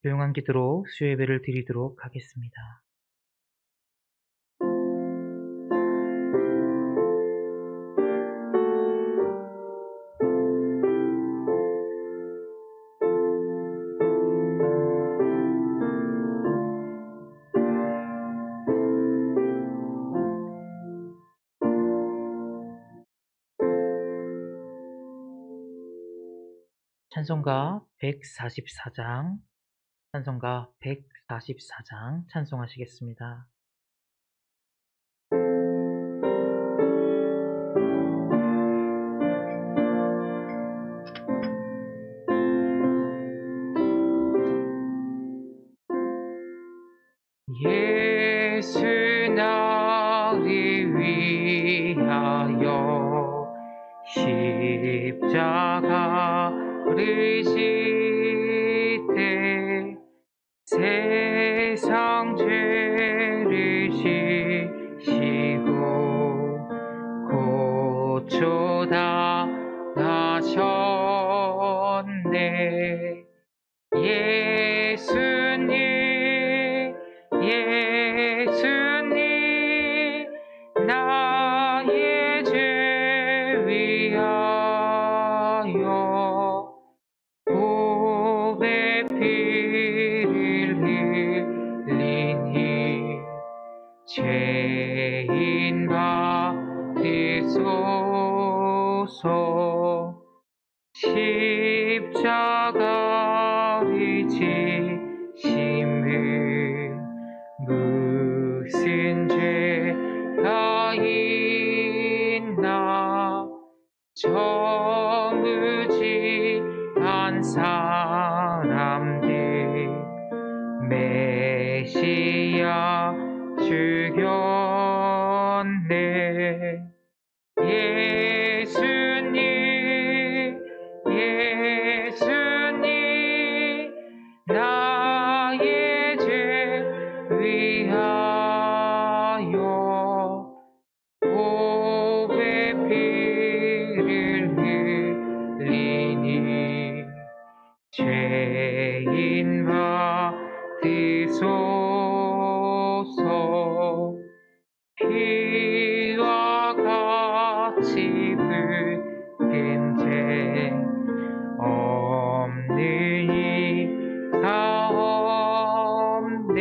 조용한 기도로 수요 예배를 드리도록 하겠습니다. 찬송가 144장, 찬송가 144장 찬송하시겠습니다. 예수 나를 위하여 십자가를 지되 세상 죄를 지시고 고쳐 당하셨네. 예수님 나의 죄 위하여 보배 피를 흘리니 죄인 받으소서. 십자가를 지심을 무슨 죄가 있나. 저무지한 사람들 메시아 죽였네. 예수님 나의 죄 위하여 보배 피를 흘리니 죄인 받으소서. 피와 같이 붉은 죄 없는 이가 없네.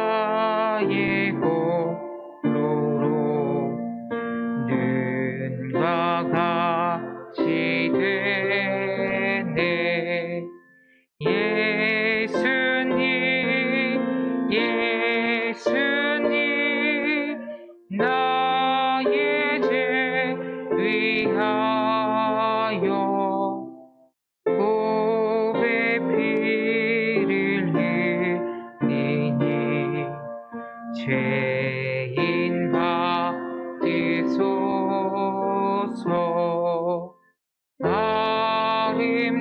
십자가의 보로로 눈과 같이 되네. 예수님 나의 죄 위하여 보배 피를 흘리니 죄인 받으소서.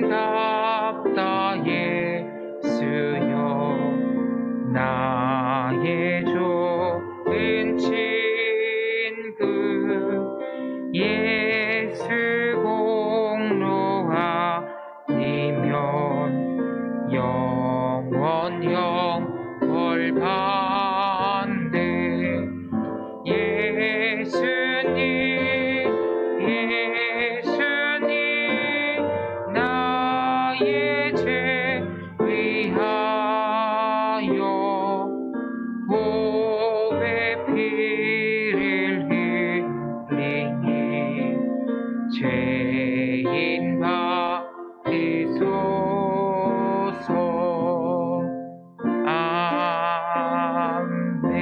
아름답다 예수여 나의 좋은 친구. 예수 공로 아니면 영원형 벌 받네. 예수님 나의 죄 위하여 보배 피를 흘리니 죄인 받으소서. 아멘.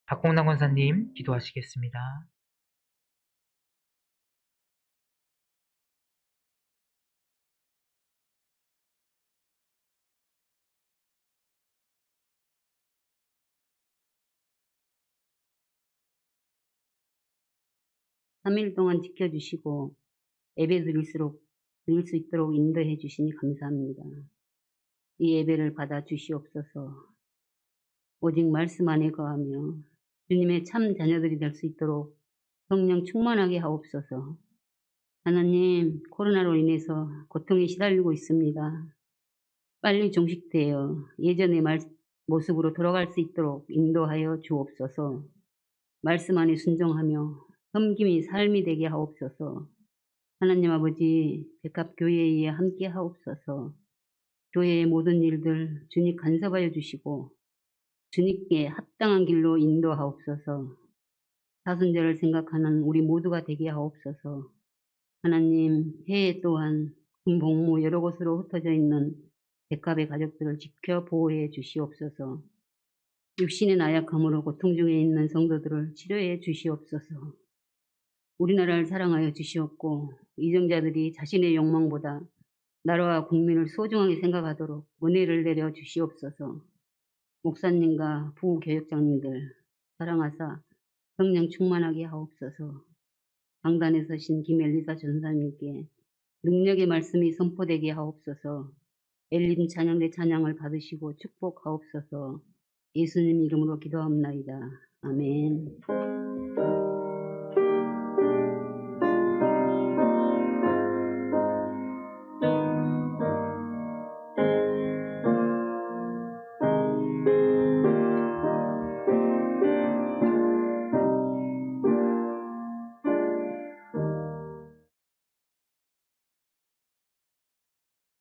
박공남 권사님 기도하시겠습니다. 삼 일 동안 지켜주시고 예배 드릴 수 있도록 인도해 주시니 감사합니다. 이 예배를 받아 주시옵소서. 오직 말씀 안에 거하며 주님의 참 자녀들이 될 수 있도록 성령 충만하게 하옵소서. 하나님, 코로나로 인해서 고통에 시달리고 있습니다. 빨리 종식되어 예전의 모습으로 돌아갈 수 있도록 인도하여 주옵소서. 말씀 안에 순종하며 섬김이 삶이 되게 하옵소서. 하나님 아버지, 백합교회에 함께 하옵소서. 교회의 모든 일들 주님 간섭하여 주시고 주님께 합당한 길로 인도하옵소서. 사순절을 생각하는 우리 모두가 되게 하옵소서. 하나님, 해외 또한 군복무 여러 곳으로 흩어져 있는 백합의 가족들을 지켜 보호해 주시옵소서. 육신의 나약함으로 고통 중에 있는 성도들을 치료해 주시옵소서. 우리나라를 사랑하여 주시옵고 이정자들이 자신의 욕망보다 나라와 국민을 소중하게 생각하도록 은혜를 내려 주시옵소서. 목사님과 부교역장님들 사랑하사 성령 충만하게 하옵소서. 강단에 서신 김엘리사 전사님께 능력의 말씀이 선포되게 하옵소서. 엘림 찬양대 찬양을 받으시고 축복하옵소서. 예수님 이름으로 기도합나이다. 아멘.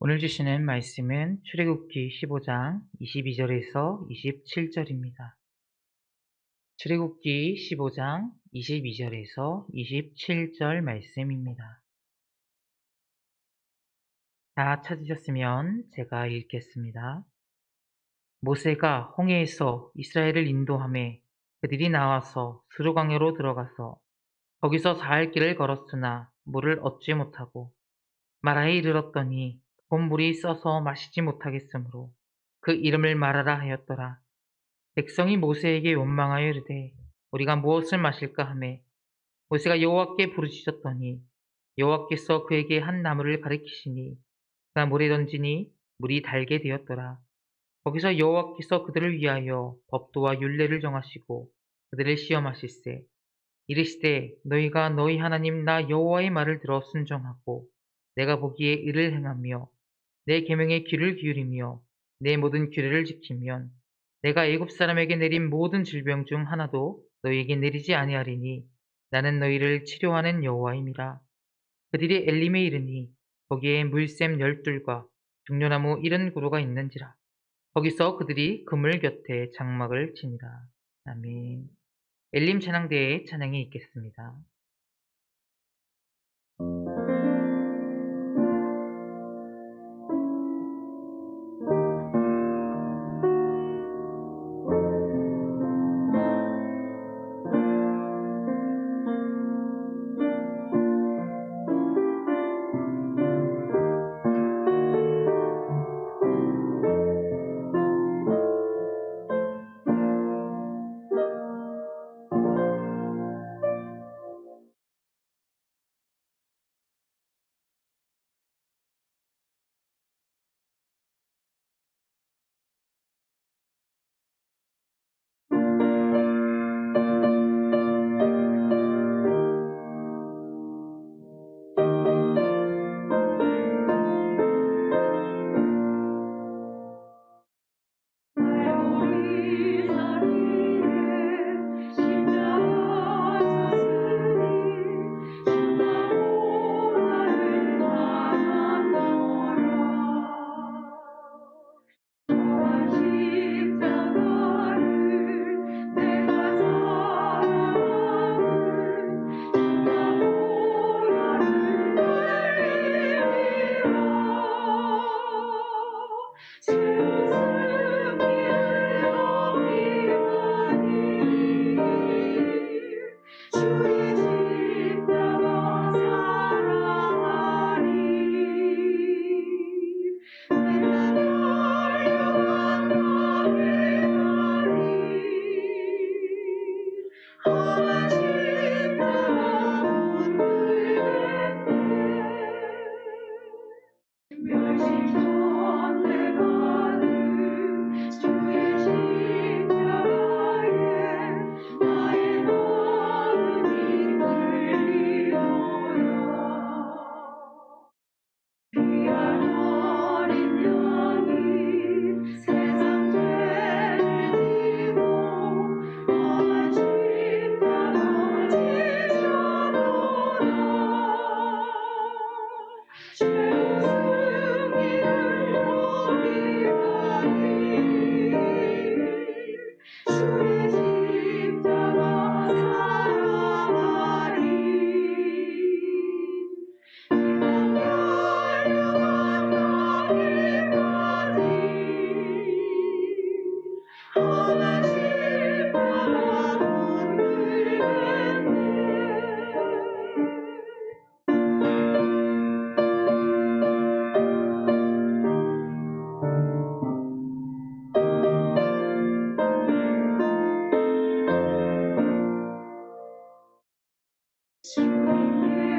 오늘 주시는 말씀은 출애굽기 15장 22절에서 27절입니다. 출애굽기 15장 22절에서 27절 말씀입니다. 다 찾으셨으면 제가 읽겠습니다. 모세가 홍해에서 이스라엘을 인도하매 그들이 나와서 스루강으로 들어가서 거기서 사흘 길을 걸었으나 물을 얻지 못하고 마라에 이르렀더니 본 물이 써서 마시지 못하겠으므로 그 이름을 마라라 하였더라. 백성이 모세에게 원망하여 이르되 우리가 무엇을 마실까 하매 모세가 여호와께 부르짖었더니 여호와께서 그에게 한 나무를 가리키시니 그가 물에 던지니 물이 달게 되었더라. 거기서 여호와께서 그들을 위하여 법도와 율례를 정하시고 그들을 시험하실세 이르시되 너희가 너희 하나님 나 여호와의 말을 들어 순종하고 내가 보기에 의를 행하며 내 계명에 귀를 기울이며 내 모든 규례를 지키면 내가 애굽 사람에게 내린 모든 질병 중 하나도 너희에게 내리지 아니하리니 나는 너희를 치료하는 여호와임이라. 그들이 엘림에 이르니 거기에 물샘 12과 종려나무 70그루가 있는지라. 거기서 그들이 그물 곁에 장막을 치니라. 아멘. 엘림 찬양대에 찬양이 있겠습니다.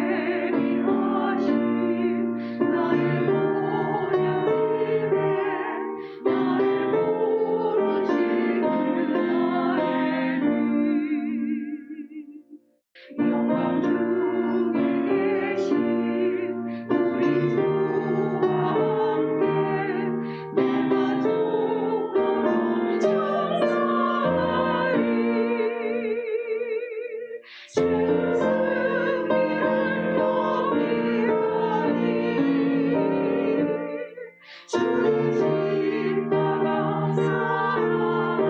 예비하신 나를 보내심에 나를 부르신 그날에는 영광 중에 계신 우리 주와 함께 내가 정말 찬송하리. 승리를 높이하리. 주의 집 따라 살아가리.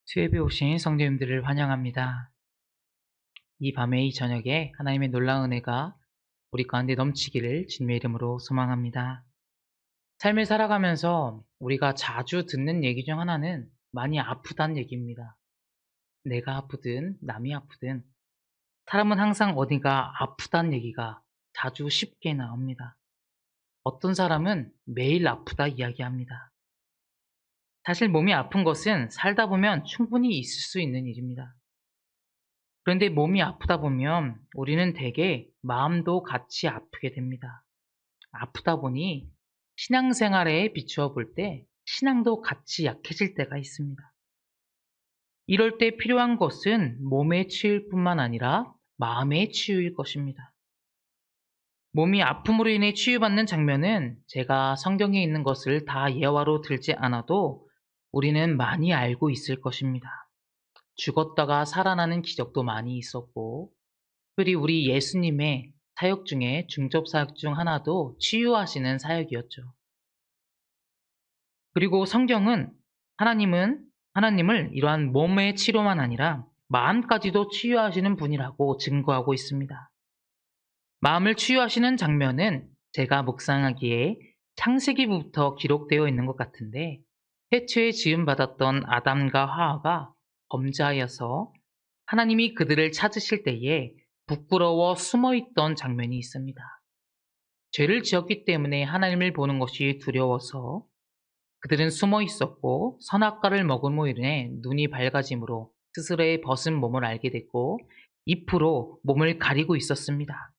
수협에 오신 성도님들을 환영합니다. 이 밤에 이 저녁에 하나님의 놀라운 은혜가 우리 가운데 넘치기를 주님의 이름으로 소망합니다. 삶을 살아가면서 우리가 자주 듣는 얘기 중 하나는 많이 아프다는 얘기입니다. 내가 아프든 남이 아프든 사람은 항상 어디가 아프다는 얘기가 자주 쉽게 나옵니다. 어떤 사람은 매일 아프다 이야기합니다. 사실 몸이 아픈 것은 살다 보면 충분히 있을 수 있는 일입니다. 그런데 몸이 아프다 보면 우리는 대개 마음도 같이 아프게 됩니다. 아프다 보니 신앙생활에 비추어 볼 때 신앙도 같이 약해질 때가 있습니다. 이럴 때 필요한 것은 몸의 치유일 뿐만 아니라 마음의 치유일 것입니다. 몸이 아픔으로 인해 치유받는 장면은 제가 성경에 있는 것을 다 예화로 들지 않아도 우리는 많이 알고 있을 것입니다. 죽었다가 살아나는 기적도 많이 있었고, 특별히 우리 예수님의 사역 중에 중접 사역 중 하나도 치유하시는 사역이었죠. 그리고 성경은 하나님을 이러한 몸의 치료만 아니라 마음까지도 치유하시는 분이라고 증거하고 있습니다. 마음을 치유하시는 장면은 제가 묵상하기에 창세기부터 기록되어 있는 것 같은데, 태초에 지음받았던 아담과 하와가 범죄하여서 하나님이 그들을 찾으실 때에 부끄러워 숨어있던 장면이 있습니다. 죄를 지었기 때문에 하나님을 보는 것이 두려워서 그들은 숨어 있었고, 선악과를 먹음으로 인해 눈이 밝아짐으로 스스로의 벗은 몸을 알게 됐고 잎으로 몸을 가리고 있었습니다.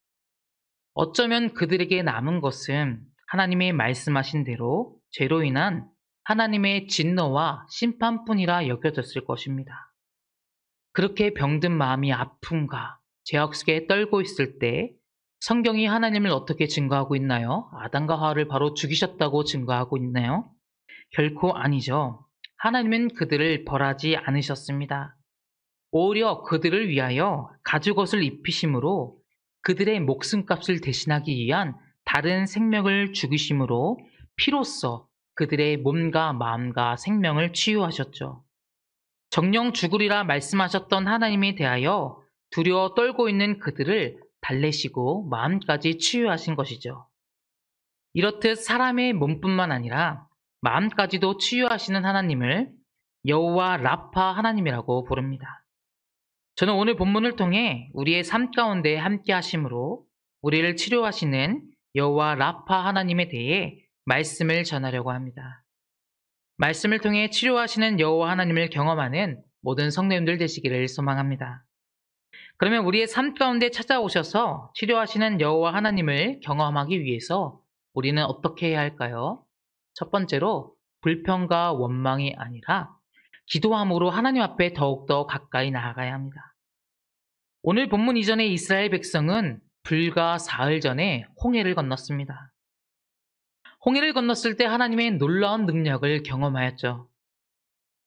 어쩌면 그들에게 남은 것은 하나님의 말씀하신 대로 죄로 인한 하나님의 진노와 심판뿐이라 여겨졌을 것입니다. 그렇게 병든 마음이 아픔과 죄악 속에 떨고 있을 때 성경이 하나님을 어떻게 증거하고 있나요? 아담과 하와를 바로 죽이셨다고 증거하고 있나요? 결코 아니죠. 하나님은 그들을 벌하지 않으셨습니다. 오히려 그들을 위하여 가죽옷을 입히심으로 그들의 목숨값을 대신하기 위한 다른 생명을 죽이심으로 피로써 그들의 몸과 마음과 생명을 치유하셨죠. 정령 죽으리라 말씀하셨던 하나님에 대하여 두려워 떨고 있는 그들을 달래시고 마음까지 치유하신 것이죠. 이렇듯 사람의 몸뿐만 아니라 마음까지도 치유하시는 하나님을 여호와 라파 하나님이라고 부릅니다. 저는 오늘 본문을 통해 우리의 삶 가운데 함께 하심으로 우리를 치료하시는 여호와 라파 하나님에 대해 말씀을 전하려고 합니다. 말씀을 통해 치료하시는 여호와 하나님을 경험하는 모든 성도님들 되시기를 소망합니다. 그러면 우리의 삶 가운데 찾아오셔서 치료하시는 여호와 하나님을 경험하기 위해서 우리는 어떻게 해야 할까요? 첫 번째로 불평과 원망이 아니라 기도함으로 하나님 앞에 더욱더 가까이 나아가야 합니다. 오늘 본문 이전에 이스라엘 백성은 불과 사흘 전에 홍해를 건넜습니다. 홍해를 건넜을 때 하나님의 놀라운 능력을 경험하였죠.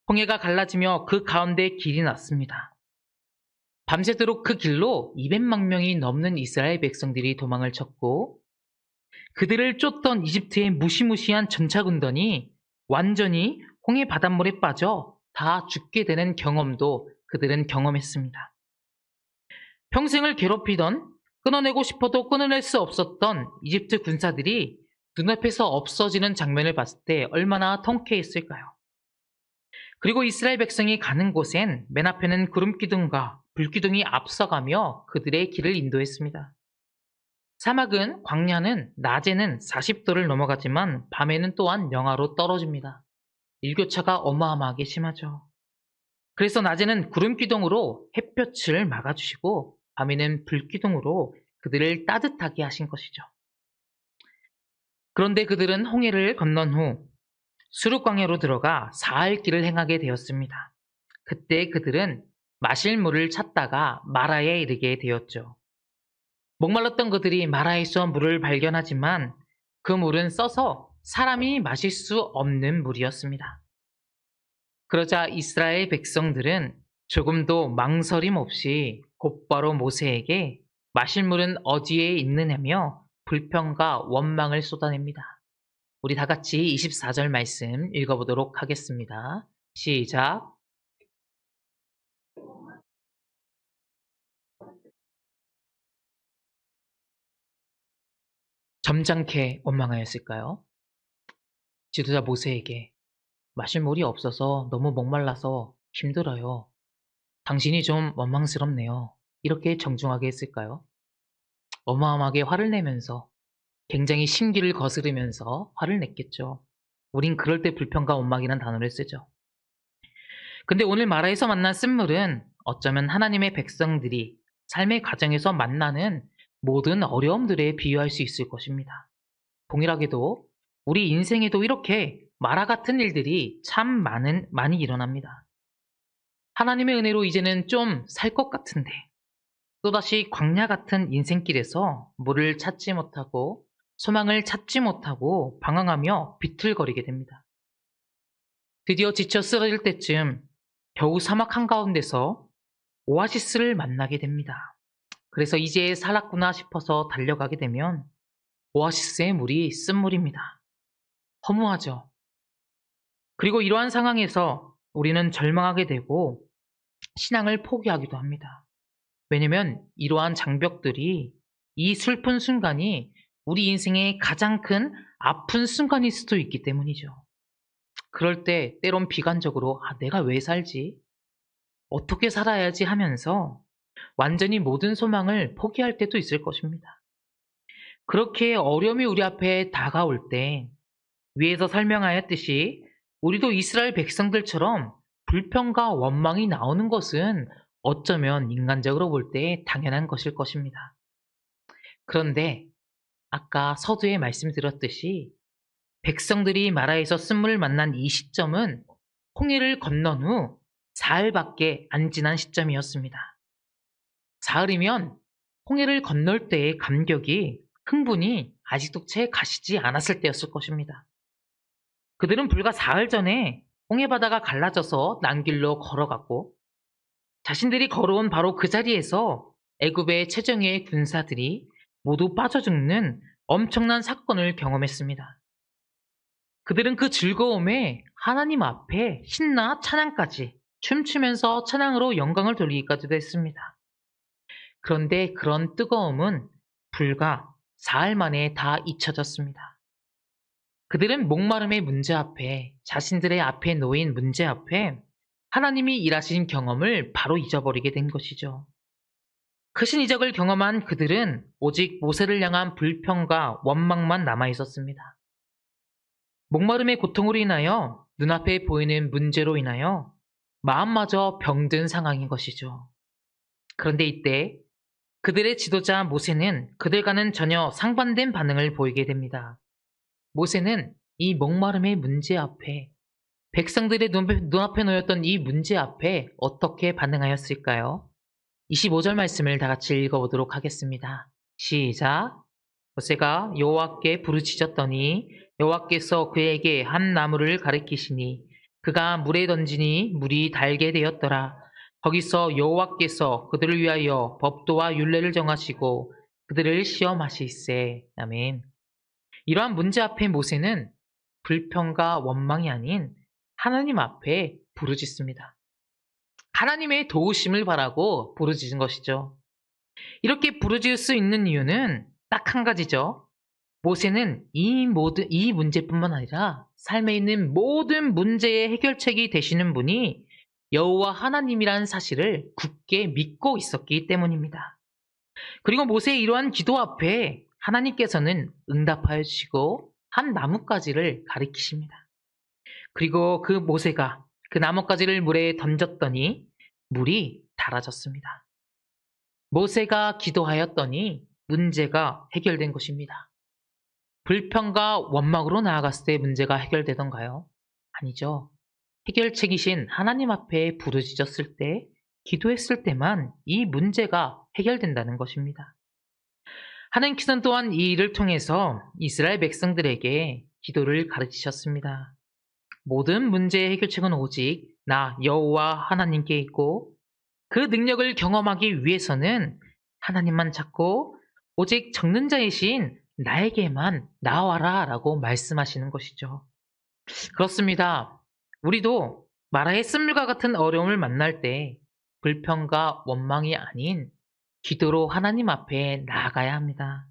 홍해가 갈라지며 그 가운데 길이 났습니다. 밤새도록 그 길로 200만 명이 넘는 이스라엘 백성들이 도망을 쳤고 그들을 쫓던 이집트의 무시무시한 전차군단이 완전히 홍해 바닷물에 빠져 다 죽게 되는 경험도 그들은 경험했습니다. 평생을 괴롭히던 끊어내고 싶어도 끊어낼 수 없었던 이집트 군사들이 눈앞에서 없어지는 장면을 봤을 때 얼마나 통쾌했을까요? 그리고 이스라엘 백성이 가는 곳엔 맨 앞에는 구름기둥과 불기둥이 앞서가며 그들의 길을 인도했습니다. 사막은 광야는 낮에는 40도를 넘어가지만 밤에는 또한 영하로 떨어집니다. 일교차가 어마어마하게 심하죠. 그래서 낮에는 구름기둥으로 햇볕을 막아주시고 밤에는 불기둥으로 그들을 따뜻하게 하신 것이죠. 그런데 그들은 홍해를 건넌 후 수르광야로 들어가 사흘 길을 행하게 되었습니다. 그때 그들은 마실 물을 찾다가 마라에 이르게 되었죠. 목말랐던 그들이 마라에서 물을 발견하지만 그 물은 써서 사람이 마실 수 없는 물이었습니다. 그러자 이스라엘 백성들은 조금도 망설임 없이 곧바로 모세에게 마실 물은 어디에 있느냐며 불평과 원망을 쏟아냅니다. 우리 다 같이 24절 말씀 읽어보도록 하겠습니다. 시작. 점잖게 원망하였을까요? 지도자 모세에게 마실 물이 없어서 너무 목말라서 힘들어요. 당신이 좀 원망스럽네요. 이렇게 정중하게 했을까요? 어마어마하게 화를 내면서 굉장히 심기를 거스르면서 화를 냈겠죠. 우린 그럴 때 불평과 원망이라는 단어를 쓰죠. 근데 오늘 마라에서 만난 쓴물은 어쩌면 하나님의 백성들이 삶의 과정에서 만나는 모든 어려움들에 비유할 수 있을 것입니다. 동일하게도 우리 인생에도 이렇게 마라 같은 일들이 참 많이 일어납니다. 하나님의 은혜로 이제는 좀 살 것 같은데 또다시 광야 같은 인생길에서 물을 찾지 못하고 소망을 찾지 못하고 방황하며 비틀거리게 됩니다. 드디어 지쳐 쓰러질 때쯤 겨우 사막 한가운데서 오아시스를 만나게 됩니다. 그래서 이제 살았구나 싶어서 달려가게 되면 오아시스의 물이 쓴물입니다. 허무하죠. 그리고 이러한 상황에서 우리는 절망하게 되고 신앙을 포기하기도 합니다. 왜냐면 이러한 장벽들이 이 슬픈 순간이 우리 인생의 가장 큰 아픈 순간일 수도 있기 때문이죠. 그럴 때 때론 비관적으로 내가 왜 살지? 어떻게 살아야지 하면서 완전히 모든 소망을 포기할 때도 있을 것입니다. 그렇게 어려움이 우리 앞에 다가올 때 위에서 설명하였듯이 우리도 이스라엘 백성들처럼 불평과 원망이 나오는 것은 어쩌면 인간적으로 볼 때 당연한 것일 것입니다. 그런데 아까 서두에 말씀드렸듯이 백성들이 마라에서 쓴물을 만난 이 시점은 홍해를 건넌 후 사흘밖에 안 지난 시점이었습니다. 사흘이면 홍해를 건널 때의 감격이 흥분이 아직도 채 가시지 않았을 때였을 것입니다. 그들은 불과 사흘 전에 홍해 바다가 갈라져서 난 길로 걸어갔고 자신들이 걸어온 바로 그 자리에서 애굽의 최정예의 군사들이 모두 빠져 죽는 엄청난 사건을 경험했습니다. 그들은 그 즐거움에 하나님 앞에 신나 찬양까지 춤추면서 찬양으로 영광을 돌리기까지도 했습니다. 그런데 그런 뜨거움은 불과 사흘 만에 다 잊혀졌습니다. 그들은 목마름의 문제 앞에 자신들의 앞에 놓인 문제 앞에 하나님이 일하신 경험을 바로 잊어버리게 된 것이죠. 크신 이적을 경험한 그들은 오직 모세를 향한 불평과 원망만 남아 있었습니다. 목마름의 고통으로 인하여 눈앞에 보이는 문제로 인하여 마음마저 병든 상황인 것이죠. 그런데 이때 그들의 지도자 모세는 그들과는 전혀 상반된 반응을 보이게 됩니다. 모세는 이 목마름의 문제 앞에 백성들의 눈앞에 놓였던 이 문제 앞에 어떻게 반응하였을까요? 25절 말씀을 다 같이 읽어보도록 하겠습니다. 시작. 모세가 여호와께 부르짖었더니 여호와께서 그에게 한 나무를 가리키시니 그가 물에 던지니 물이 달게 되었더라. 거기서 여호와께서 그들을 위하여 법도와 율례를 정하시고 그들을 시험하시세. 아멘. 이러한 문제 앞에 모세는 불평과 원망이 아닌 하나님 앞에 부르짖습니다. 하나님의 도우심을 바라고 부르짖은 것이죠. 이렇게 부르짖을 수 있는 이유는 딱 한 가지죠. 모세는 이 문제뿐만 아니라 삶에 있는 모든 문제의 해결책이 되시는 분이 여호와 하나님이라는 사실을 굳게 믿고 있었기 때문입니다. 그리고 모세의 이러한 기도 앞에 하나님께서는 응답하여 주시고 한 나뭇가지를 가리키십니다. 그리고 그 모세가 그 나뭇가지를 물에 던졌더니 물이 달아졌습니다. 모세가 기도하였더니 문제가 해결된 것입니다. 불평과 원망으로 나아갔을 때 문제가 해결되던가요? 아니죠. 해결책이신 하나님 앞에 부르짖었을 때, 기도했을 때만 이 문제가 해결된다는 것입니다. 하나님께서는 또한 이 일을 통해서 이스라엘 백성들에게 기도를 가르치셨습니다. 모든 문제의 해결책은 오직 나 여호와 하나님께 있고 그 능력을 경험하기 위해서는 하나님만 찾고 오직 적는 자이신 나에게만 나와라 라고 말씀하시는 것이죠. 그렇습니다. 우리도 마라의 쓴물과 같은 어려움을 만날 때 불평과 원망이 아닌 기도로 하나님 앞에 나아가야 합니다.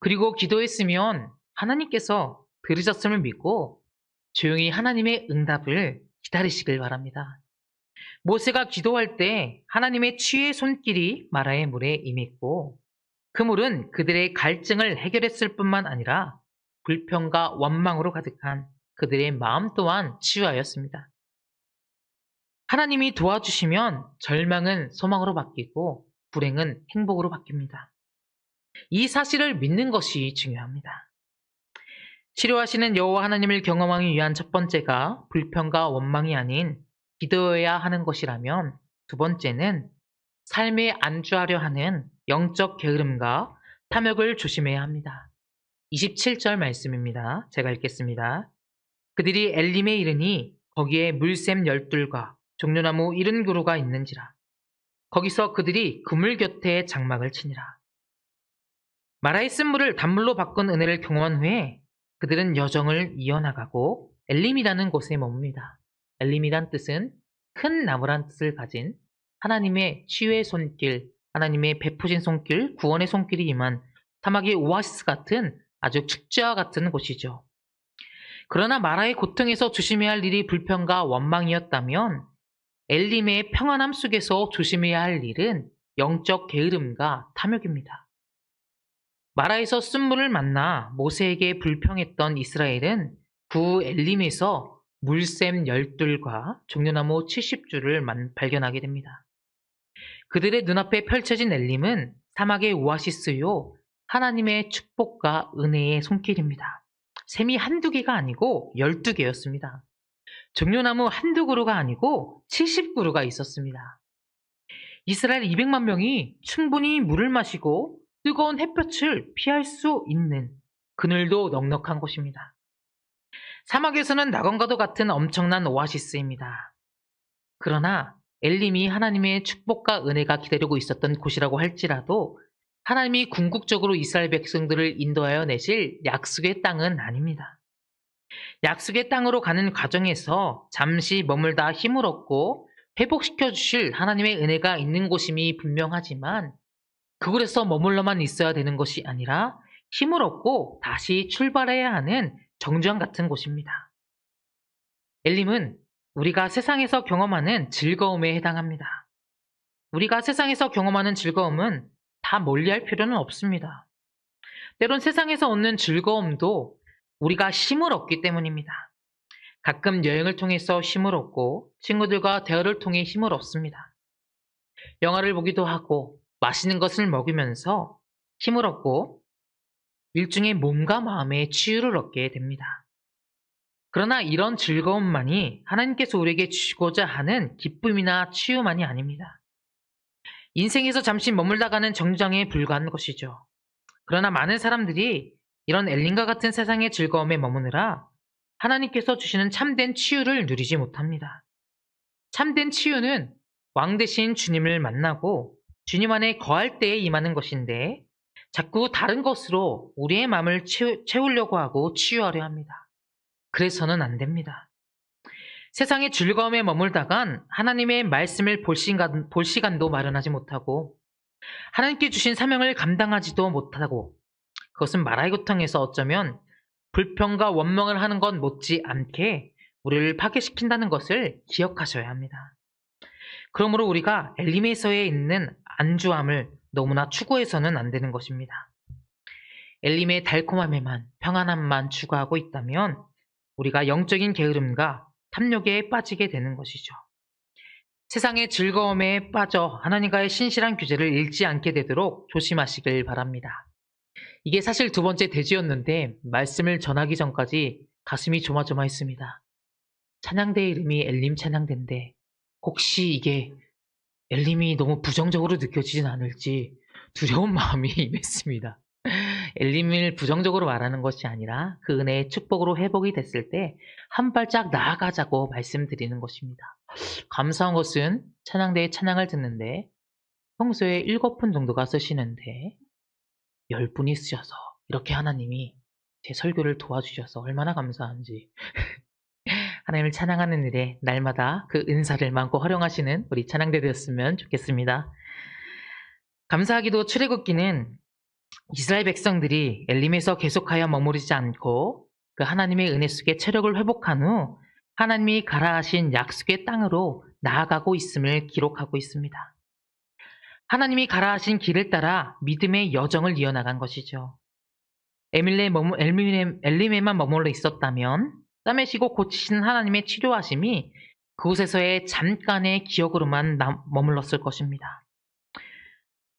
그리고 기도했으면 하나님께서 들으셨음을 믿고 조용히 하나님의 응답을 기다리시길 바랍니다. 모세가 기도할 때 하나님의 치유의 손길이 마라의 물에 임했고 그 물은 그들의 갈증을 해결했을 뿐만 아니라 불평과 원망으로 가득한 그들의 마음 또한 치유하였습니다. 하나님이 도와주시면 절망은 소망으로 바뀌고 불행은 행복으로 바뀝니다. 이 사실을 믿는 것이 중요합니다. 치료하시는 여호와 하나님을 경험하기 위한 첫 번째가 불평과 원망이 아닌 기도해야 하는 것이라면 두 번째는 삶에 안주하려 하는 영적 게으름과 탐욕을 조심해야 합니다. 27절 말씀입니다. 제가 읽겠습니다. 그들이 엘림에 이르니 거기에 물샘 12과 종려나무 70그루가 있는지라. 거기서 그들이 그물 곁에 장막을 치니라. 마라의 쓴물을 단물로 바꾼 은혜를 경험한 후에 그들은 여정을 이어나가고 엘림이라는 곳에 머뭅니다. 엘림이란 뜻은 큰 나무란 뜻을 가진 하나님의 치유의 손길, 하나님의 베푸신 손길, 구원의 손길이 임한 사막의 오아시스 같은 아주 축제와 같은 곳이죠. 그러나 마라의 고통에서 조심해야 할 일이 불평과 원망이었다면 엘림의 평안함 속에서 조심해야 할 일은 영적 게으름과 탐욕입니다. 마라에서 쓴물을 만나 모세에게 불평했던 이스라엘은 구 엘림에서 물샘 12과 종려나무 70주를 발견하게 됩니다. 그들의 눈앞에 펼쳐진 엘림은 사막의 오아시스요 하나님의 축복과 은혜의 손길입니다. 샘이 한두 개가 아니고 12개였습니다. 종려나무 한두 그루가 아니고 70그루가 있었습니다. 이스라엘 200만 명이 충분히 물을 마시고 뜨거운 햇볕을 피할 수 있는 그늘도 넉넉한 곳입니다. 사막에서는 낙원과도 같은 엄청난 오아시스입니다. 그러나 엘림이 하나님의 축복과 은혜가 기다리고 있었던 곳이라고 할지라도 하나님이 궁극적으로 이스라엘 백성들을 인도하여 내실 약속의 땅은 아닙니다. 약속의 땅으로 가는 과정에서 잠시 머물다 힘을 얻고 회복시켜 주실 하나님의 은혜가 있는 곳임이 분명하지만 그곳에서 머물러만 있어야 되는 것이 아니라 힘을 얻고 다시 출발해야 하는 정주행 같은 곳입니다. 엘림은 우리가 세상에서 경험하는 즐거움에 해당합니다. 우리가 세상에서 경험하는 즐거움은 다 멀리할 필요는 없습니다. 때론 세상에서 얻는 즐거움도 우리가 힘을 얻기 때문입니다. 가끔 여행을 통해서 힘을 얻고 친구들과 대화를 통해 힘을 얻습니다. 영화를 보기도 하고 맛있는 것을 먹으면서 힘을 얻고 일종의 몸과 마음의 치유를 얻게 됩니다. 그러나 이런 즐거움만이 하나님께서 우리에게 주시고자 하는 기쁨이나 치유만이 아닙니다. 인생에서 잠시 머물다 가는 정류장에 불과한 것이죠. 그러나 많은 사람들이 이런 엘림과 같은 세상의 즐거움에 머무느라 하나님께서 주시는 참된 치유를 누리지 못합니다. 참된 치유는 왕 대신 주님을 만나고 주님 안에 거할 때에 임하는 것인데 자꾸 다른 것으로 우리의 마음을 채우려고 하고 치유하려 합니다. 그래서는 안 됩니다. 세상의 즐거움에 머물다간 하나님의 말씀을 볼 시간도 마련하지 못하고 하나님께 주신 사명을 감당하지도 못하고 그것은 마라이고통에서 어쩌면 불평과 원망을 하는 것 못지 않게 우리를 파괴시킨다는 것을 기억하셔야 합니다. 그러므로 우리가 엘림에서에 있는 안주함을 너무나 추구해서는 안 되는 것입니다. 엘림의 달콤함에만 평안함만 추구하고 있다면 우리가 영적인 게으름과 탐욕에 빠지게 되는 것이죠. 세상의 즐거움에 빠져 하나님과의 신실한 규제를 잃지 않게 되도록 조심하시길 바랍니다. 이게 사실 두 번째 대지였는데 말씀을 전하기 전까지 가슴이 조마조마했습니다. 찬양대 이름이 엘림 찬양대인데 혹시 이게 엘림이 너무 부정적으로 느껴지진 않을지 두려운 마음이 임했습니다. 엘림을 부정적으로 말하는 것이 아니라 그 은혜의 축복으로 회복이 됐을 때 한 발짝 나아가자고 말씀드리는 것입니다. 감사한 것은 찬양대의 찬양을 듣는데 평소에 7분 정도가 쓰시는데 10분이 쓰셔서 이렇게 하나님이 제 설교를 도와주셔서 얼마나 감사한지 하나님을 찬양하는 일에 날마다 그 은사를 많고 활용하시는 우리 찬양대 되었으면 좋겠습니다. 감사하기도 출애굽기는 이스라엘 백성들이 엘림에서 계속하여 머무르지 않고 그 하나님의 은혜 속에 체력을 회복한 후 하나님이 가라하신 약속의 땅으로 나아가고 있음을 기록하고 있습니다. 하나님이 가라하신 길을 따라 믿음의 여정을 이어나간 것이죠. 엘림에만 머물러 있었다면 싸매시고 고치시는 하나님의 치료하심이 그곳에서의 잠깐의 기억으로만 머물렀을 것입니다.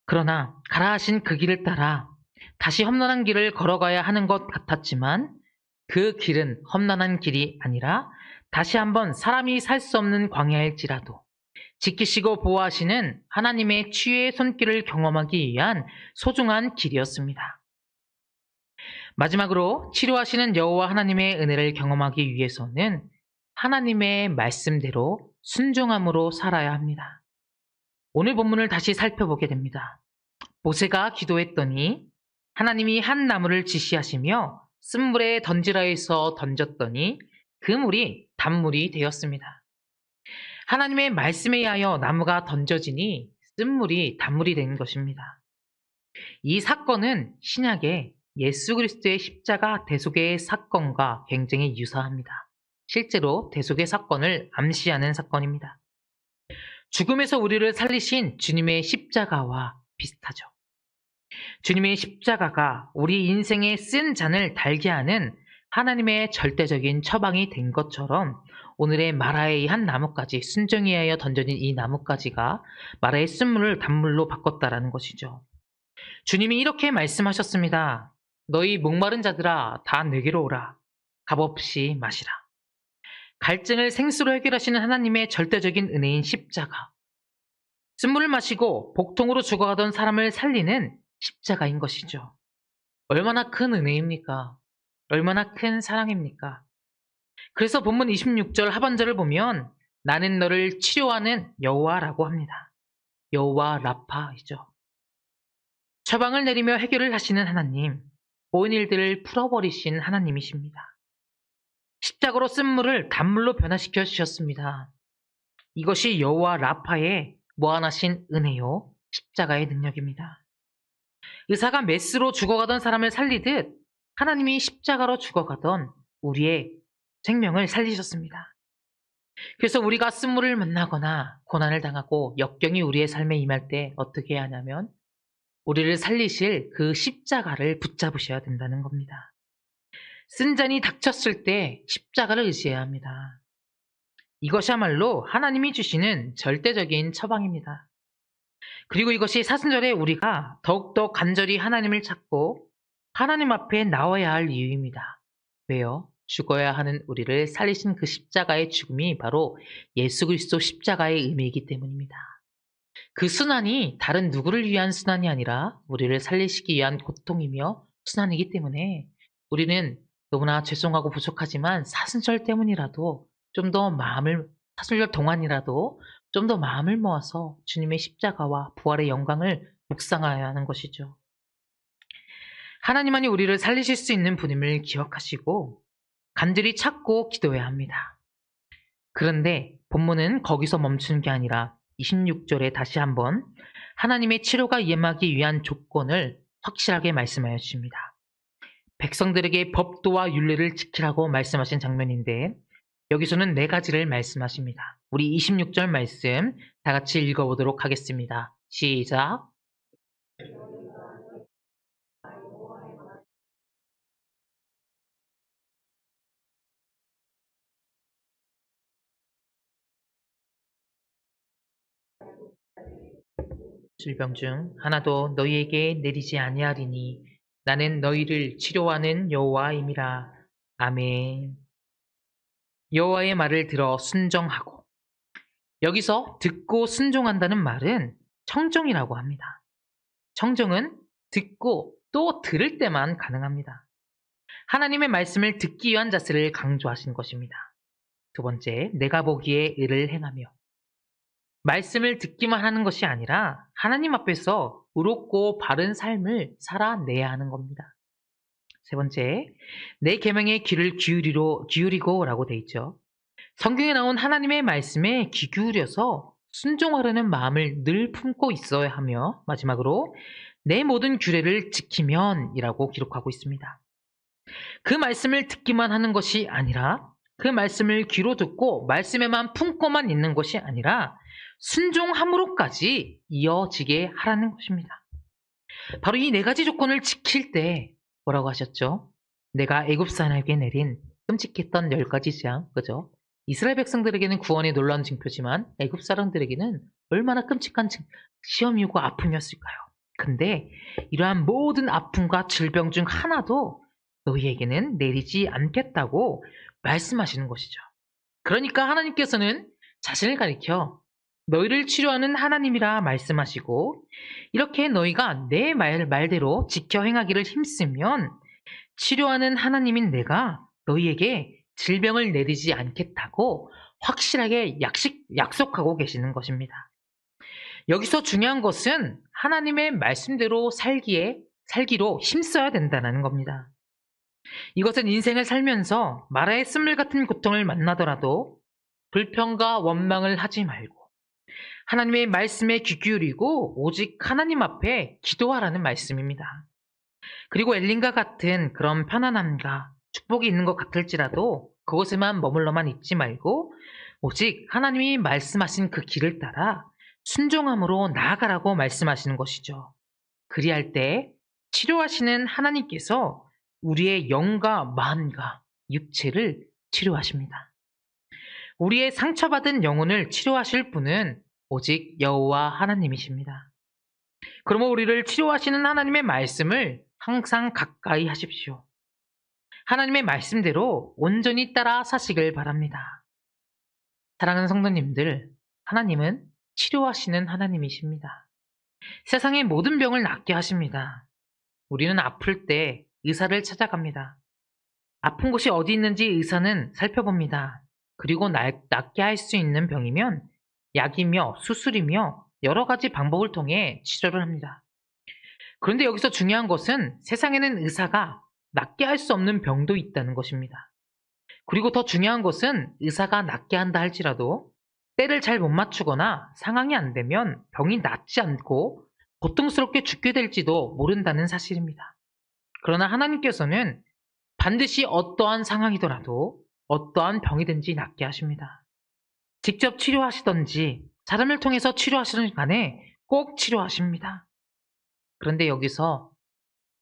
그러나 가라하신 그 길을 따라 다시 험난한 길을 걸어가야 하는 것 같았지만 그 길은 험난한 길이 아니라 다시 한번 사람이 살 수 없는 광야일지라도 지키시고 보호하시는 하나님의 치유의 손길을 경험하기 위한 소중한 길이었습니다. 마지막으로 치료하시는 여호와 하나님의 은혜를 경험하기 위해서는 하나님의 말씀대로 순종함으로 살아야 합니다. 오늘 본문을 다시 살펴보게 됩니다. 모세가 기도했더니 하나님이 한 나무를 지시하시며 쓴물에 던지라 해서 던졌더니 그 물이 단물이 되었습니다. 하나님의 말씀에 의하여 나무가 던져지니 쓴물이 단물이 된 것입니다. 이 사건은 신약의 예수 그리스도의 십자가 대속의 사건과 굉장히 유사합니다. 실제로 대속의 사건을 암시하는 사건입니다. 죽음에서 우리를 살리신 주님의 십자가와 비슷하죠. 주님의 십자가가 우리 인생의 쓴 잔을 달게 하는 하나님의 절대적인 처방이 된 것처럼 오늘의 마라의 한 나뭇가지, 순정에 하여 던져진 이 나뭇가지가 마라의 쓴물을 단물로 바꿨다라는 것이죠. 주님이 이렇게 말씀하셨습니다. 너희 목마른 자들아 다 내게로 오라. 값없이 마시라. 갈증을 생수로 해결하시는 하나님의 절대적인 은혜인 십자가. 쓴물을 마시고 복통으로 죽어가던 사람을 살리는 십자가인 것이죠. 얼마나 큰 은혜입니까? 얼마나 큰 사랑입니까? 그래서 본문 26절 하반절을 보면 나는 너를 치료하는 여호와라고 합니다. 여호와 라파이죠. 처방을 내리며 해결을 하시는 하나님, 온 일들을 풀어버리신 하나님이십니다. 십자가로 쓴물을 단물로 변화시켜 주셨습니다. 이것이 여호와 라파의 무한하신 은혜요, 십자가의 능력입니다. 의사가 메스로 죽어가던 사람을 살리듯 하나님이 십자가로 죽어가던 우리의 생명을 살리셨습니다. 그래서 우리가 쓴물을 만나거나 고난을 당하고 역경이 우리의 삶에 임할 때 어떻게 해야 하냐면 우리를 살리실 그 십자가를 붙잡으셔야 된다는 겁니다. 쓴 잔이 닥쳤을 때 십자가를 의지해야 합니다. 이것이야말로 하나님이 주시는 절대적인 처방입니다. 그리고 이것이 사순절에 우리가 더욱더 간절히 하나님을 찾고 하나님 앞에 나와야 할 이유입니다. 왜요? 죽어야 하는 우리를 살리신 그 십자가의 죽음이 바로 예수 그리스도 십자가의 의미이기 때문입니다. 그 순환이 다른 누구를 위한 순환이 아니라 우리를 살리시기 위한 고통이며 순환이기 때문에 우리는 너무나 죄송하고 부족하지만 사순절 때문이라도 사순절 동안이라도 좀 더 마음을 모아서 주님의 십자가와 부활의 영광을 묵상하여야 하는 것이죠. 하나님만이 우리를 살리실 수 있는 분임을 기억하시고 간절히 찾고 기도해야 합니다. 그런데 본문은 거기서 멈춘 게 아니라 26절에 다시 한번 하나님의 치료가 임하기 위한 조건을 확실하게 말씀하여 주십니다. 백성들에게 법도와 율례를 지키라고 말씀하신 장면인데 여기서는 네 가지를 말씀하십니다. 우리 26절 말씀 다 같이 읽어보도록 하겠습니다. 시작. 질병 중 하나도 너희에게 내리지 아니하리니 나는 너희를 치료하는 여호와임이라. 아멘. 여호와의 말을 들어 순종하고, 여기서 듣고 순종한다는 말은 청종이라고 합니다. 청종은 듣고 또 들을 때만 가능합니다. 하나님의 말씀을 듣기 위한 자세를 강조하신 것입니다. 두 번째, 내가 보기에 의를 행하며, 말씀을 듣기만 하는 것이 아니라 하나님 앞에서 의롭고 바른 삶을 살아내야 하는 겁니다. 세 번째, 내 계명에 귀를 기울이고라고 돼 있죠. 성경에 나온 하나님의 말씀에 귀 기울여서 순종하려는 마음을 늘 품고 있어야 하며, 마지막으로 내 모든 규례를 지키면이라고 기록하고 있습니다. 그 말씀을 듣기만 하는 것이 아니라 그 말씀을 귀로 듣고 말씀에만 품고만 있는 것이 아니라 순종함으로까지 이어지게 하라는 것입니다. 바로 이 네 가지 조건을 지킬 때 뭐라고 하셨죠? 내가 애굽 사람에게 내린 끔찍했던 10가지 재앙, 그죠? 이스라엘 백성들에게는 구원의 놀라운 징표지만 애굽 사람들에게는 얼마나 끔찍한 시험이고 아픔이었을까요? 근데 이러한 모든 아픔과 질병 중 하나도 너희에게는 내리지 않겠다고 말씀하시는 것이죠. 그러니까 하나님께서는 자신을 가리켜 너희를 치료하는 하나님이라 말씀하시고, 이렇게 너희가 내 말대로 지켜 행하기를 힘쓰면 치료하는 하나님인 내가 너희에게 질병을 내리지 않겠다고 확실하게 약속하고 계시는 것입니다. 여기서 중요한 것은 하나님의 말씀대로 살기로 힘써야 된다는 겁니다. 이것은 인생을 살면서 마라의 쓴물 같은 고통을 만나더라도 불평과 원망을 하지 말고 하나님의 말씀에 귀 기울이고 오직 하나님 앞에 기도하라는 말씀입니다. 그리고 엘린과 같은 그런 편안함과 축복이 있는 것 같을지라도 그곳에만 머물러만 있지 말고 오직 하나님이 말씀하신 그 길을 따라 순종함으로 나아가라고 말씀하시는 것이죠. 그리할 때 치료하시는 하나님께서 우리의 영과 마음과 육체를 치료하십니다. 우리의 상처받은 영혼을 치료하실 분은 오직 여호와 하나님이십니다. 그러므로 우리를 치료하시는 하나님의 말씀을 항상 가까이 하십시오. 하나님의 말씀대로 온전히 따라 사시길 바랍니다. 사랑하는 성도님들, 하나님은 치료하시는 하나님이십니다. 세상의 모든 병을 낫게 하십니다. 우리는 아플 때 의사를 찾아갑니다. 아픈 곳이 어디 있는지 의사는 살펴봅니다. 그리고 낫게 할 수 있는 병이면 약이며 수술이며 여러 가지 방법을 통해 치료를 합니다. 그런데 여기서 중요한 것은 세상에는 의사가 낫게 할 수 없는 병도 있다는 것입니다. 그리고 더 중요한 것은 의사가 낫게 한다 할지라도 때를 잘 못 맞추거나 상황이 안 되면 병이 낫지 않고 고통스럽게 죽게 될지도 모른다는 사실입니다. 그러나 하나님께서는 반드시 어떠한 상황이더라도 어떠한 병이든지 낫게 하십니다. 직접 치료하시던지 사람을 통해서 치료하시는 간에 꼭 치료하십니다. 그런데 여기서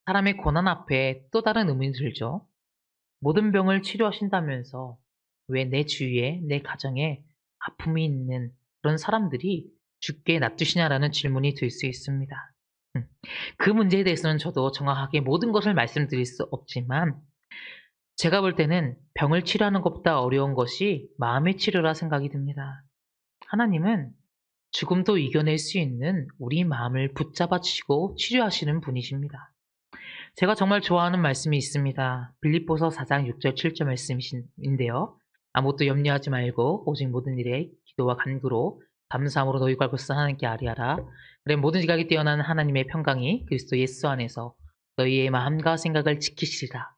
사람의 고난 앞에 또 다른 의문이 들죠. 모든 병을 치료하신다면서 왜 내 주위에, 내 가정에 아픔이 있는 그런 사람들이 죽게 놔두시냐라는 질문이 들 수 있습니다. 그 문제에 대해서는 저도 정확하게 모든 것을 말씀드릴 수 없지만 제가 볼 때는 병을 치료하는 것보다 어려운 것이 마음의 치료라 생각이 듭니다. 하나님은 죽음도 이겨낼 수 있는 우리 마음을 붙잡아 주시고 치료하시는 분이십니다. 제가 정말 좋아하는 말씀이 있습니다. 빌립보서 4장 6절 7절 말씀인데요. 아무것도 염려하지 말고 오직 모든 일에 기도와 간구로 감사함으로 너희가 벌써 하나님께 아뢰하라. 그래 모든 지각이 뛰어난 하나님의 평강이 그리스도 예수 안에서 너희의 마음과 생각을 지키시리라.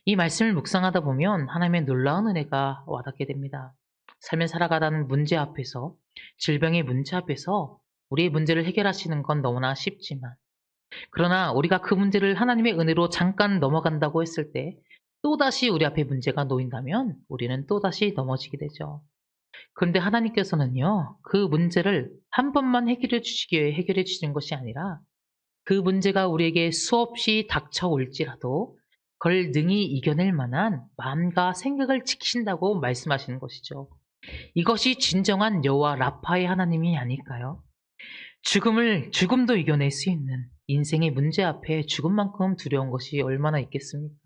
이 말씀을 묵상하다 보면 하나님의 놀라운 은혜가 와닿게 됩니다. 삶을 살아가다는 문제 앞에서, 질병의 문제 앞에서 우리의 문제를 해결하시는 건 너무나 쉽지만, 그러나 우리가 그 문제를 하나님의 은혜로 잠깐 넘어간다고 했을 때 또다시 우리 앞에 문제가 놓인다면 우리는 또다시 넘어지게 되죠. 그런데 하나님께서는요, 그 문제를 한 번만 해결해 주시기 위해 해결해 주시는 것이 아니라 그 문제가 우리에게 수없이 닥쳐올지라도 그걸 능히 이겨낼 만한 마음과 생각을 지키신다고 말씀하시는 것이죠. 이것이 진정한 여호와 라파의 하나님이 아닐까요? 죽음도 이겨낼 수 있는 인생의 문제 앞에 죽음만큼 두려운 것이 얼마나 있겠습니까?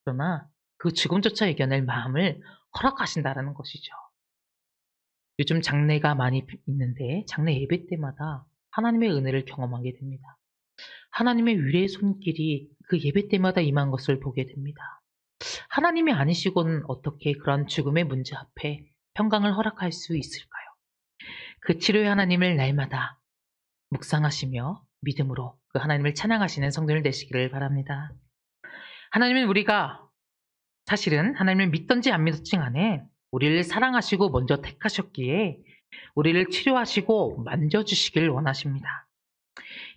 그러나 그 죽음조차 이겨낼 마음을 허락하신다라는 것이죠. 요즘 장례가 많이 있는데 장례 예배 때마다 하나님의 은혜를 경험하게 됩니다. 하나님의 위례의 손길이 그 예배 때마다 임한 것을 보게 됩니다. 하나님이 아니시고는 어떻게 그런 죽음의 문제 앞에 평강을 허락할 수 있을까요? 그 치료의 하나님을 날마다 묵상하시며 믿음으로 그 하나님을 찬양하시는 성도들 되시기를 바랍니다. 하나님은 사실은 하나님을 믿든지 안 믿든지 간에 우리를 사랑하시고 먼저 택하셨기에 우리를 치료하시고 만져주시길 원하십니다.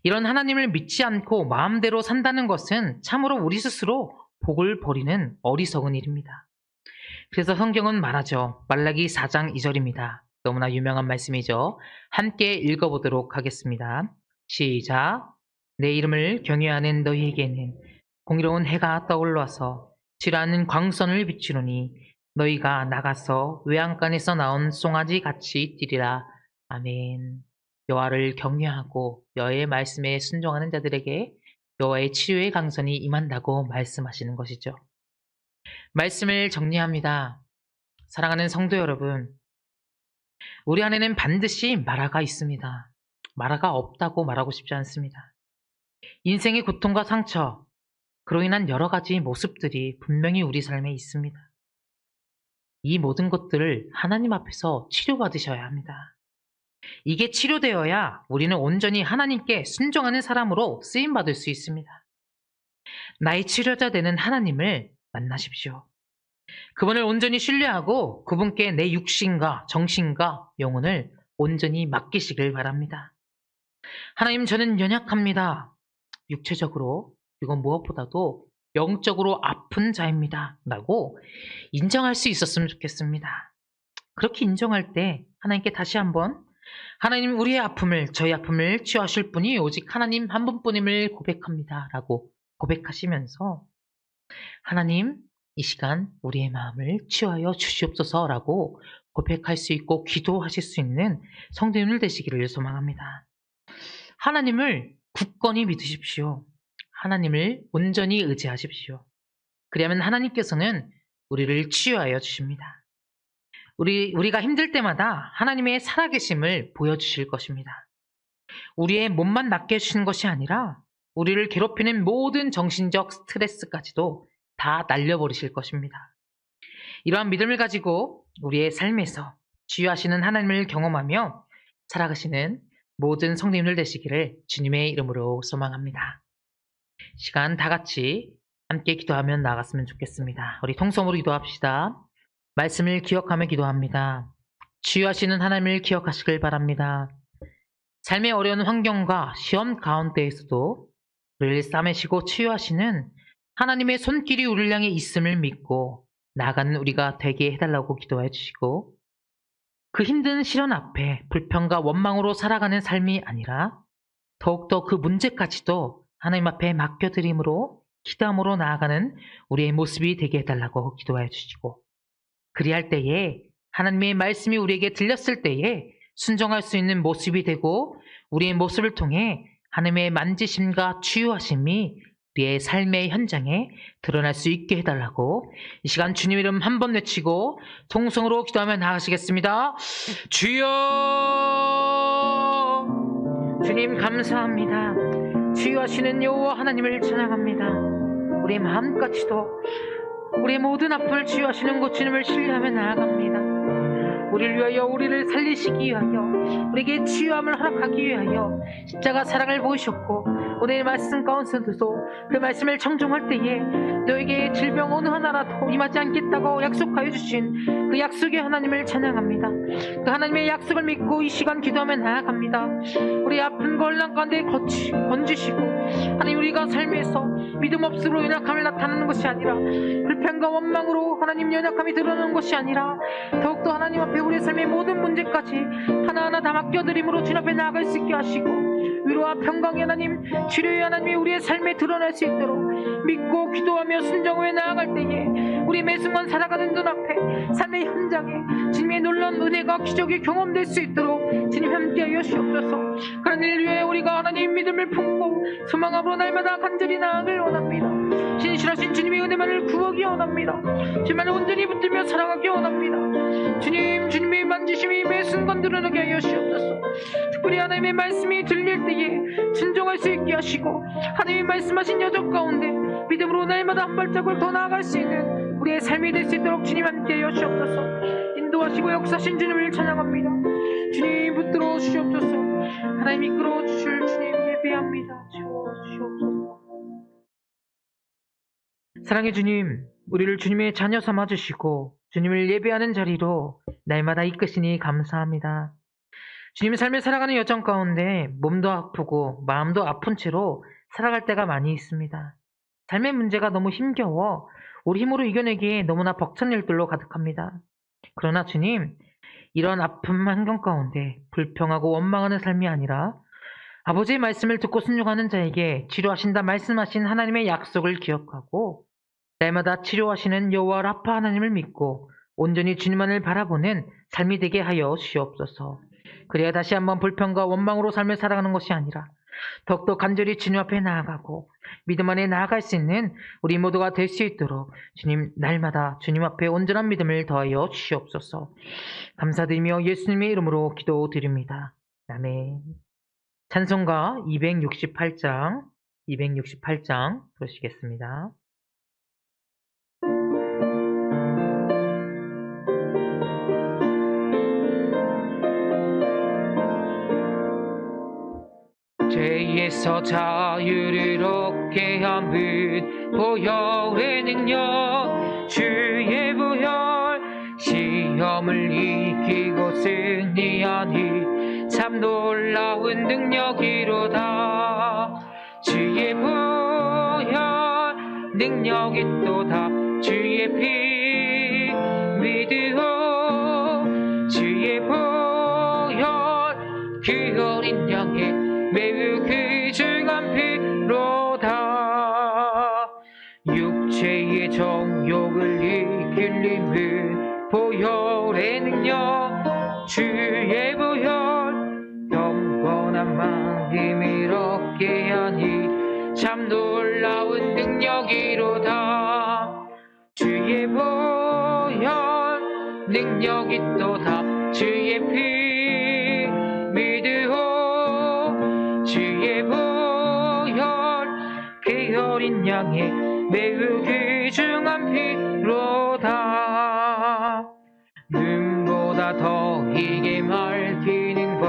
이런 하나님을 믿지 않고 마음대로 산다는 것은 참으로 우리 스스로 복을 버리는 어리석은 일입니다. 그래서 성경은 말하죠. 말라기 4장 2절입니다. 너무나 유명한 말씀이죠. 함께 읽어보도록 하겠습니다. 시작. 내 이름을 경외하는 너희에게는 공의로운 해가 떠올라서 지라는 광선을 비추노니 너희가 나가서 외양간에서 나온 송아지 같이 뛰리라. 아멘. 여호와를 경외하고 여호와의 말씀에 순종하는 자들에게 여호와의 치유의 강선이 임한다고 말씀하시는 것이죠. 말씀을 정리합니다. 사랑하는 성도 여러분, 우리 안에는 반드시 마라가 있습니다. 마라가 없다고 말하고 싶지 않습니다. 인생의 고통과 상처, 그로 인한 여러 가지 모습들이 분명히 우리 삶에 있습니다. 이 모든 것들을 하나님 앞에서 치료받으셔야 합니다. 이게 치료되어야 우리는 온전히 하나님께 순종하는 사람으로 쓰임받을 수 있습니다. 나의 치료자 되는 하나님을 만나십시오. 그분을 온전히 신뢰하고 그분께 내 육신과 정신과 영혼을 온전히 맡기시길 바랍니다. 하나님, 저는 연약합니다. 육체적으로, 그리고 무엇보다도 영적으로 아픈 자입니다. 라고 인정할 수 있었으면 좋겠습니다. 그렇게 인정할 때 하나님께 다시 한번 하나님, 우리의 아픔을, 저희 아픔을 치유하실 분이 오직 하나님 한 분뿐임을 고백합니다. 라고 고백하시면서 하나님, 이 시간 우리의 마음을 치유하여 주시옵소서 라고 고백할 수 있고 기도하실 수 있는 성도님들 되시기를 소망합니다. 하나님을 굳건히 믿으십시오. 하나님을 온전히 의지하십시오. 그리하면 하나님께서는 우리를 치유하여 주십니다. 우리가 힘들 때마다 하나님의 살아계심을 보여주실 것입니다. 우리의 몸만 낫게 해주시는 것이 아니라 우리를 괴롭히는 모든 정신적 스트레스까지도 다 날려버리실 것입니다. 이러한 믿음을 가지고 우리의 삶에서 치유하시는 하나님을 경험하며 살아가시는 모든 성도님들 되시기를 주님의 이름으로 소망합니다. 시간 다 같이 함께 기도하며 나아갔으면 좋겠습니다. 우리 통성으로 기도합시다. 말씀을 기억하며 기도합니다. 치유하시는 하나님을 기억하시길 바랍니다. 삶의 어려운 환경과 시험 가운데에서도 우리를 싸매시고 치유하시는 하나님의 손길이 우리를 향해 있음을 믿고 나아가는 우리가 되게 해달라고 기도해 주시고, 그 힘든 시련 앞에 불평과 원망으로 살아가는 삶이 아니라 더욱더 그 문제까지도 하나님 앞에 맡겨드림으로 기도함으로 나아가는 우리의 모습이 되게 해달라고 기도해 주시고, 그리할 때에 하나님의 말씀이 우리에게 들렸을 때에 순종할 수 있는 모습이 되고 우리의 모습을 통해 하나님의 만지심과 치유하심이 우리의 삶의 현장에 드러날 수 있게 해달라고 이 시간 주님 이름 한 번 외치고 통성으로 기도하며 나아가시겠습니다. 주여, 주님 감사합니다. 치유하시는 여호와 하나님을 찬양합니다. 우리의 마음까지도 우리의 모든 아픔을 치유하시는 것 주님을 신뢰하며 나아갑니다. 우리를 위하여 우리를 살리시기 위하여 우리에게 치유함을 허락하기 위하여 십자가 사랑을 보이셨고 오늘 말씀 가운데서도 그 말씀을 청종할 때에 너에게 질병 어느 하나라도 임하지 않겠다고 약속하여 주신 그 약속의 하나님을 찬양합니다. 그 하나님의 약속을 믿고 이 시간 기도하며 나아갑니다. 우리 아픈 걸난 가운데 건지시고 하나님 우리가 삶에서 믿음 없음으로 연약함을 나타내는 것이 아니라 불평과 원망으로 하나님 연약함이 드러나는 것이 아니라 더욱더 하나님 앞에 우리의 삶의 모든 문제까지 하나하나 다 맡겨드림으로 주님 앞에 나아갈 수 있게 하시고 위로와 평강의 하나님 치료의 하나님이 우리의 삶에 드러날 수 있도록 믿고 기도하며 순종하며 나아갈 때에 우리 매 순간 살아가는 눈앞에 삶의 현장에 주님의 놀라운 은혜가 기적이 경험될 수 있도록 주님 함께하여 주옵소서. 그런 일 위해 우리가 하나님 믿음을 품고 소망함으로 날마다 간절히 나아가길 원합니다. 신실하신 주님의 은혜만을 구하기 원합니다. 주님만을 온전히 붙들며 사랑하기 원합니다. 주님의 만지심이 매 순간 드러나게 하여 주옵소서. 특별히 하나님의 말씀이 들릴 때에 순종할 수 있게 하시고 하나님의 말씀하신 여정 가운데 믿음으로 날마다 한 발짝을 더 나아갈 수 있는 우리의 삶이 될 수 있도록 주님 함께하여 주옵소서. 인도하시고 역사하신 주님을 찬양합니다. 주님 붙들어 주시옵소서. 하나님 이끌어 주실 주님 예배합니다. 주옵소서. 사랑의 주님, 우리를 주님의 자녀 삼아 주시고 주님을 예배하는 자리로 날마다 이끄시니 감사합니다. 주님의 삶을 살아가는 여정 가운데 몸도 아프고 마음도 아픈 채로 살아갈 때가 많이 있습니다. 삶의 문제가 너무 힘겨워 우리 힘으로 이겨내기에 너무나 벅찬 일들로 가득합니다. 그러나 주님, 이런 아픈 환경 가운데 불평하고 원망하는 삶이 아니라 아버지의 말씀을 듣고 순종하는 자에게 치료하신다 말씀하신 하나님의 약속을 기억하고 날마다 치료하시는 여호와 라파 하나님을 믿고 온전히 주님만을 바라보는 삶이 되게 하여 주시옵소서. 그래야 다시 한번 불평과 원망으로 삶을 살아가는 것이 아니라 더욱더 간절히 주님 앞에 나아가고 믿음 안에 나아갈 수 있는 우리 모두가 될 수 있도록 주님 날마다 주님 앞에 온전한 믿음을 더하여 주시옵소서. 감사드리며 예수님의 이름으로 기도드립니다. 아멘. 찬송가 268장 부르시겠습니다. 죄에서 자유를 얻게 함은 보혈의 능력 주의 부혈 시험을 이기고 승리하니 참 놀라운 능력이로다. 주의 부혈 능력이 또다. 주의 피 믿으오. 주의 부혈 그 어린 양의 매우 귀중한 피로다. 육체의 정욕을 이길 힘은 보혈의 능력 주의 부혈 영원한 마음을 얻게 하니 참 놀라운 능력이로다. 주의 보혈 능력이 또다. 주의 피 믿으오. 주의 보혈 그 어린 양의 매우 귀중한 피로다. 눈보다 더 이게 밝히는 것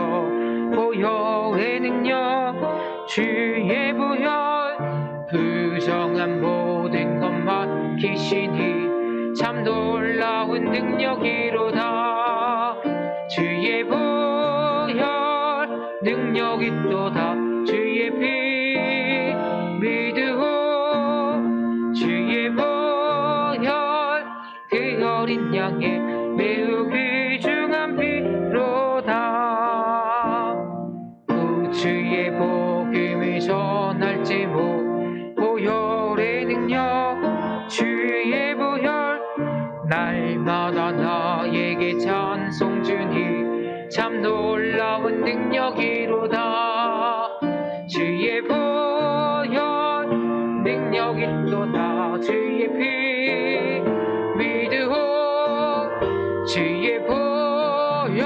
보혈의 능력 주의 보혈 부정한 모든 것 막히시니 참 놀라운 능력이로다. 주의 보혈 능력이 또다. 주의 피 믿으오. 주의 보혈 그 어린 양의 매우 귀중한 피로다. 구주의 복음을 전할지 못 보혈의 능력 주의 보혈 날마다 나에게 찬송 주니 참 놀라운 능력이로다. 주의 보혈 능력이 또다. 주의 피 믿으오. 주의 보혈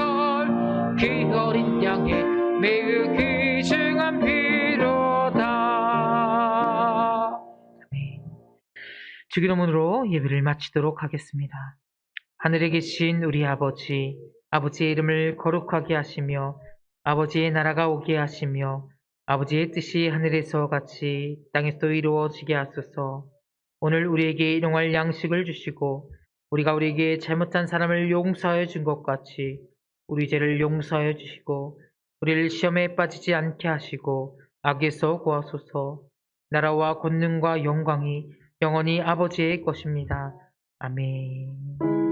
그 어린 양의 매우 귀중한 피로다. 주기도문으로 예배를 마치도록 하겠습니다. 하늘에 계신 우리 아버지, 아버지의 이름을 거룩하게 하시며 아버지의 나라가 오게 하시며 아버지의 뜻이 하늘에서 같이 땅에서 이루어지게 하소서. 오늘 우리에게 일용할 양식을 주시고 우리가 우리에게 잘못한 사람을 용서하여 준 것 같이 우리 죄를 용서하여 주시고 우리를 시험에 빠지지 않게 하시고 악에서 구하소서. 나라와 권능과 영광이 영원히 아버지의 것입니다. 아멘.